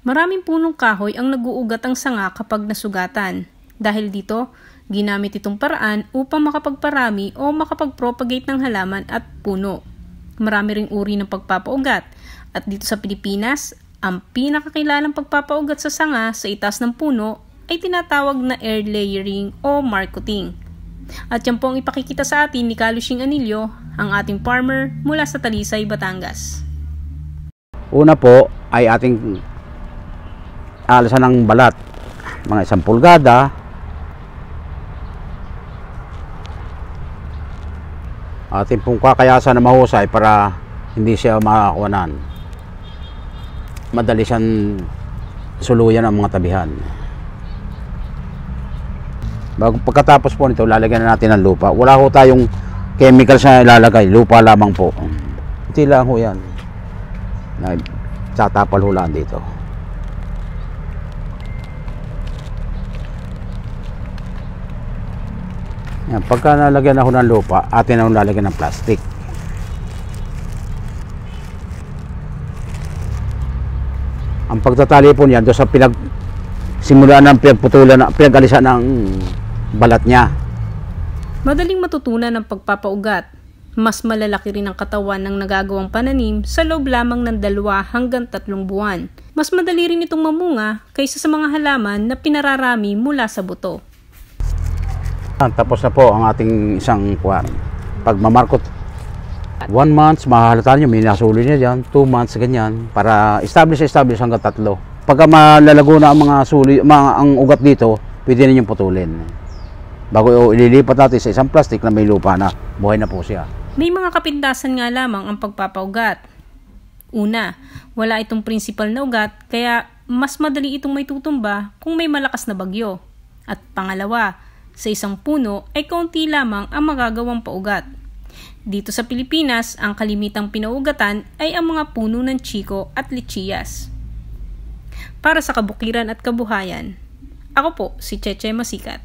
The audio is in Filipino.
Maraming punong kahoy ang nag-uugat ang sanga kapag nasugatan. Dahil dito, ginamit itong paraan upang makapagparami o makapag-propagate ng halaman at puno. Marami ring uri ng pagpapaugat. At dito sa Pilipinas, ang pinakakilalang pagpapaugat sa sanga sa itaas ng puno ay tinatawag na air layering o marcoting. At yan po ang ipakikita sa atin ni Kalushing Anilio, ang ating farmer mula sa Talisay, Batangas. Una po ay ating alasan ng balat, mga 1 pulgada. Ating pong kakayasan na mahusay para hindi siya makakuwanan. Madali siyang suluyan ang mga tabihan. Pagkatapos po nito, lalagyan na natin ng lupa. Wala ho tayong chemicals na ilalagay, lupa lamang po. Hindi lang ho yan. Tatapal ho lang dito. Yan, pagka nalagyan na ho ng lupa, atin na ho lalagyan ng plastic. Ang pagtatali po niyan doon sa simulan ng pinagputulan, pinagalisan ng balat niya. Madaling matutunan ng pagpapaugat. Mas malalaki rin ang katawan ng nagagawang pananim sa loob lamang ng 2 hanggang 3 buwan. Mas madali rin itong mamunga kaysa sa mga halaman na pinararami mula sa buto. Tapos na po ang ating isang kuwan. Pag mamarkot 1 month, mahalata nyo, may nasuli niya dyan. 2 months, ganyan. Para establish hanggang 3. Pagka malalago na ang mga suli, ang ugat dito, pwede ninyong putulin. Bago ililipat natin sa isang plastic na may lupa na, buhay na po siya. May mga kapintasan nga lamang ang pagpapaugat. Una, wala itong principal na ugat, kaya mas madali itong may tutumba kung may malakas na bagyo. At pangalawa, sa isang puno ay kaunti lamang ang magagawang paugat. Dito sa Pilipinas, ang kalimitang pinaugatan ay ang mga puno ng chiko at lechiyas. Para sa kabukiran at kabuhayan, ako po si Cheche Masikat.